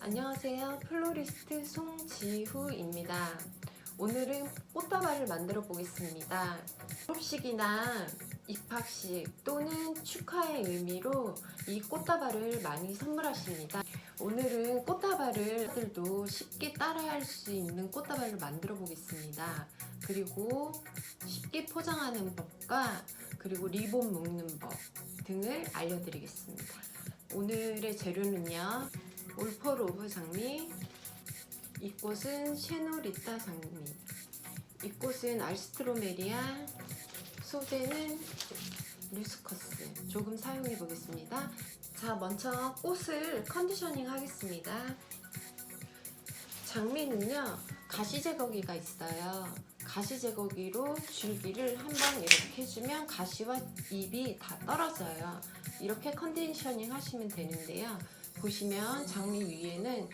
안녕하세요. 플로리스트 송지후입니다. 오늘은 꽃다발을 만들어 보겠습니다. 졸업식이나 입학식 또는 축하의 의미로 이 꽃다발을 많이 선물하십니다. 오늘은 꽃다발들도 쉽게 따라할 수 있는 꽃다발을 만들어 보겠습니다. 그리고 쉽게 포장하는 법과 그리고 리본 묶는 법 등을 알려드리겠습니다. 오늘의 재료는요, 올퍼로브 장미, 이 꽃은 쉐노리타 장미, 이 꽃은 알스트로메리아, 소재는 류스커스. 조금 사용해 보겠습니다. 자, 먼저 꽃을 컨디셔닝 하겠습니다. 장미는요, 가시 제거기가 있어요. 가시 제거기로 줄기를 한번 이렇게 해주면 가시와 잎이 다 떨어져요. 이렇게 컨디셔닝 하시면 되는데요. 보시면 장미 위에는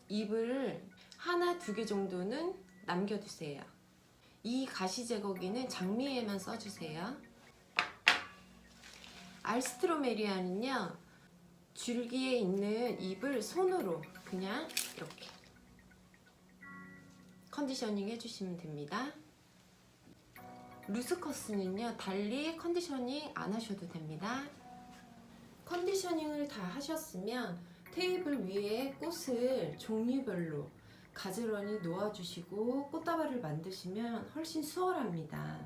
잎을 하나, 두 개 정도는 남겨두세요. 이 가시 제거기는 장미에만 써주세요. 알스트로메리아는요, 줄기에 있는 잎을 손으로 그냥 이렇게 컨디셔닝 해주시면 됩니다. 루스커스는요, 달리 컨디셔닝 안 하셔도 됩니다. 컨디셔닝을 다 하셨으면 테이블 위에 꽃을 종류별로 가지런히 놓아주시고 꽃다발을 만드시면 훨씬 수월합니다.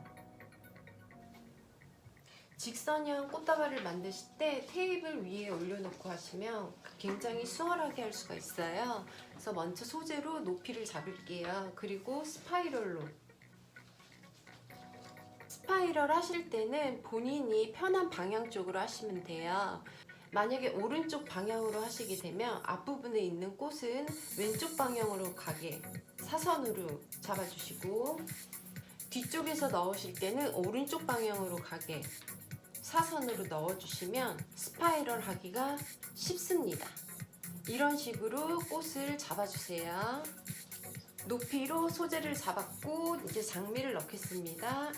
직선형 꽃다발을 만드실 때 테이블 위에 올려놓고 하시면 굉장히 수월하게 할 수가 있어요. 그래서 먼저 소재로 높이를 잡을게요. 그리고 스파이럴로. 스파이럴 하실 때는 본인이 편한 방향 쪽으로 하시면 돼요. 만약에 오른쪽 방향으로 하시게 되면 앞부분에 있는 꽃은 왼쪽 방향으로 가게 사선으로 잡아주시고, 뒤쪽에서 넣으실 때는 오른쪽 방향으로 가게 사선으로 넣어주시면 스파이럴 하기가 쉽습니다. 이런 식으로 꽃을 잡아주세요. 높이로 소재를 잡았고 이제 장미를 넣겠습니다.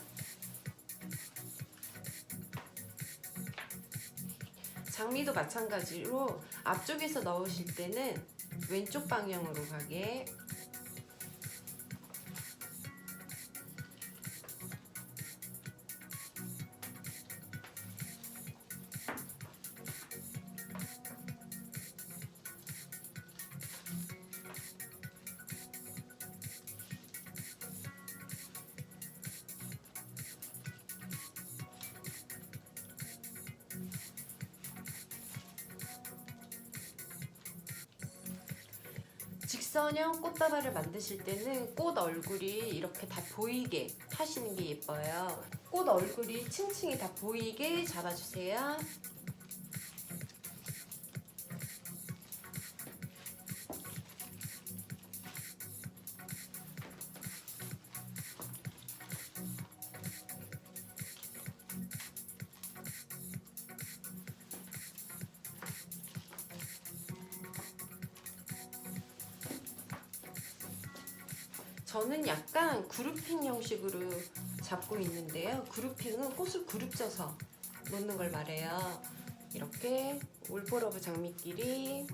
장미도 마찬가지로 앞쪽에서 넣으실 때는 왼쪽 방향으로 가게, 직선형 꽃다발을 만드실 때는 꽃 얼굴이 이렇게 다 보이게 하시는 게 예뻐요. 꽃 얼굴이 층층이 다 보이게 잡아주세요. 저는 약간 그룹핑 형식으로 잡고 있는데요. 그룹핑은 꽃을 그룹져서 놓는 걸 말해요. 이렇게 올포러브 장미끼리,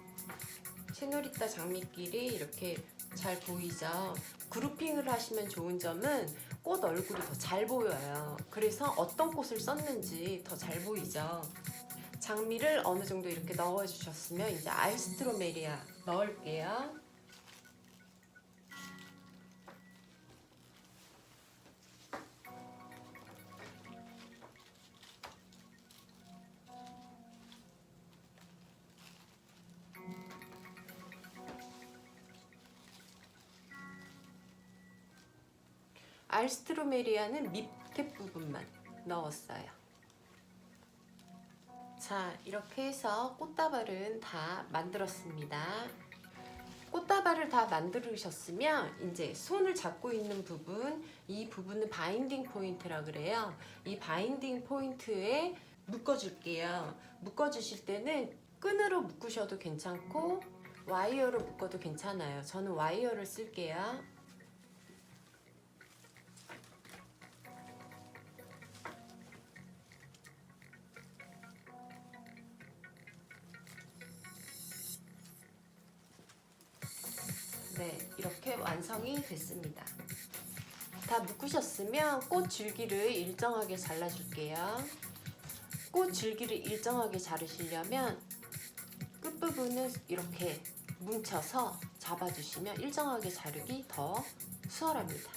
쉐노리타 장미끼리 이렇게 잘 보이죠. 그룹핑을 하시면 좋은 점은 꽃 얼굴이 더 잘 보여요. 그래서 어떤 꽃을 썼는지 더 잘 보이죠. 장미를 어느 정도 이렇게 넣어주셨으면 이제 알스트로메리아 넣을게요. 알스트로메리아는 밑에 부분만 넣었어요. 자, 이렇게 해서 꽃다발은 다 만들었습니다. 꽃다발을 다 만들으셨으면 이제 손을 잡고 있는 부분, 이 부분은 바인딩 포인트라 그래요. 이 바인딩 포인트에 묶어줄게요. 묶어주실 때는 끈으로 묶으셔도 괜찮고 와이어로 묶어도 괜찮아요. 저는 와이어를 쓸게요. 네, 이렇게 완성이 됐습니다. 다 묶으셨으면 꽃 줄기를 일정하게 잘라줄게요. 꽃 줄기를 일정하게 자르시려면 끝부분을 이렇게 뭉쳐서 잡아주시면 일정하게 자르기 더 수월합니다.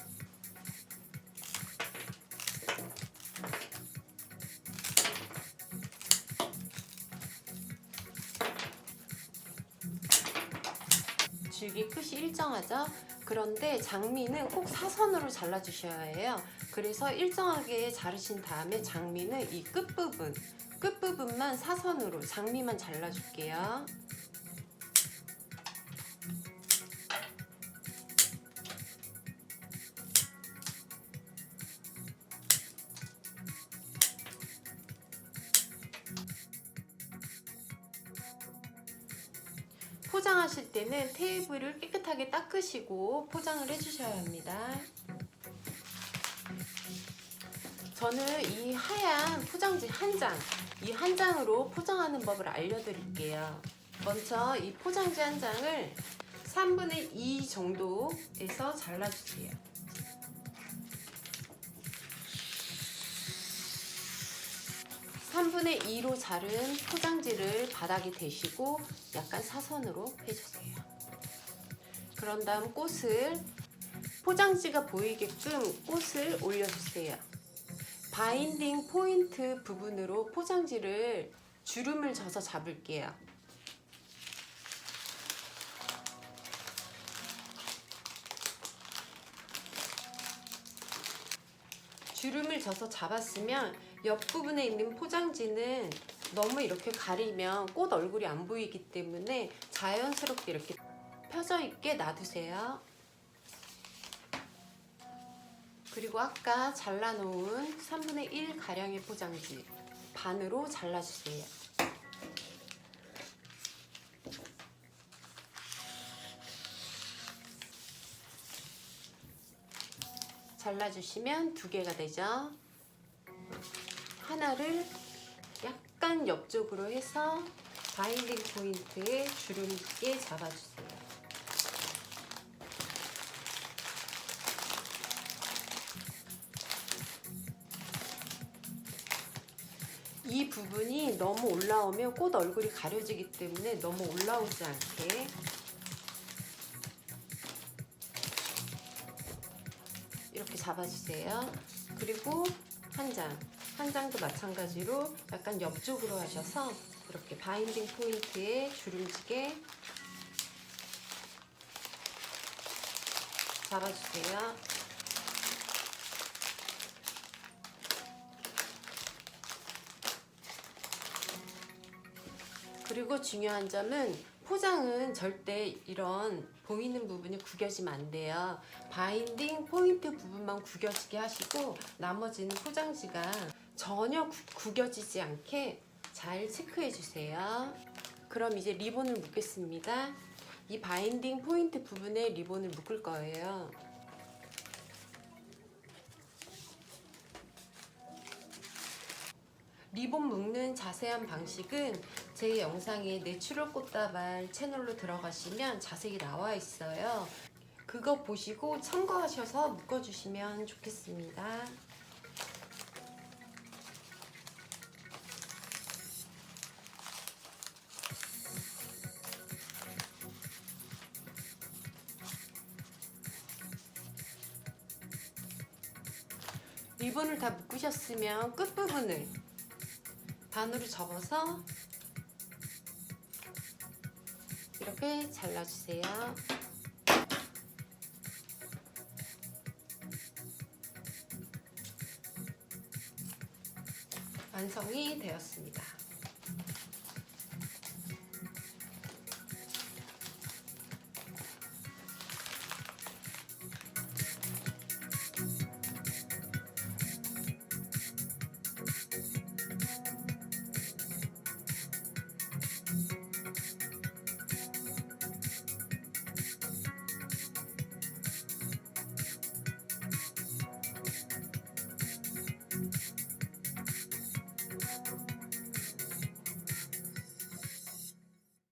줄기 끝이 일정하죠? 그런데 장미는 꼭 사선으로 잘라주셔야 해요. 그래서 일정하게 자르신 다음에 장미는 이 끝부분만 사선으로 장미만 잘라줄게요. 포장하실 때는 테이블을 깨끗하게 닦으시고 포장을 해주셔야 합니다. 저는 이 하얀 포장지 이 한 장으로 포장하는 법을 알려드릴게요. 먼저 이 포장지 한 장을 3분의 2 정도에서 잘라주세요. (3분의 2로) 자른 포장지를 바닥에 대시고 약간 사선으로 해주세요. 그런 다음 포장지가 보이게끔 꽃을 올려주세요. 바인딩 포인트 부분으로 포장지를 주름을 져서 잡을게요. 주름을 져서 잡았으면 옆부분에 있는 포장지는 너무 이렇게 가리면 꽃 얼굴이 안 보이기 때문에 자연스럽게 이렇게 펴져 있게 놔두세요. 그리고 아까 잘라놓은 3분의 1 가량의 포장지 반으로 잘라주세요. 잘라주시면 2개가 되죠. 하나를 약간 옆쪽으로 해서 바인딩 포인트에 주름 있게 잡아주세요. 이 부분이 너무 올라오면 꽃 얼굴이 가려지기 때문에 너무 올라오지 않게 이렇게 잡아주세요. 그리고 한 장도 마찬가지로 약간 옆쪽으로 하셔서 이렇게 바인딩 포인트에 주름지게 잡아주세요. 그리고 중요한 점은 포장은 절대 이런 보이는 부분이 구겨지면 안 돼요. 바인딩 포인트 부분만 구겨지게 하시고 나머지는 포장지가 전혀 구겨지지 않게 잘 체크해 주세요. 그럼 이제 리본을 묶겠습니다. 이 바인딩 포인트 부분에 리본을 묶을 거예요. 리본 묶는 자세한 방식은 제 영상에 내추럴 꽃다발 채널로 들어가시면 자세히 나와 있어요. 그거 보시고 참고하셔서 묶어주시면 좋겠습니다. 리본을 다 묶으셨으면 끝부분을 반으로 접어서 이렇게 잘라주세요. 완성이 되었습니다.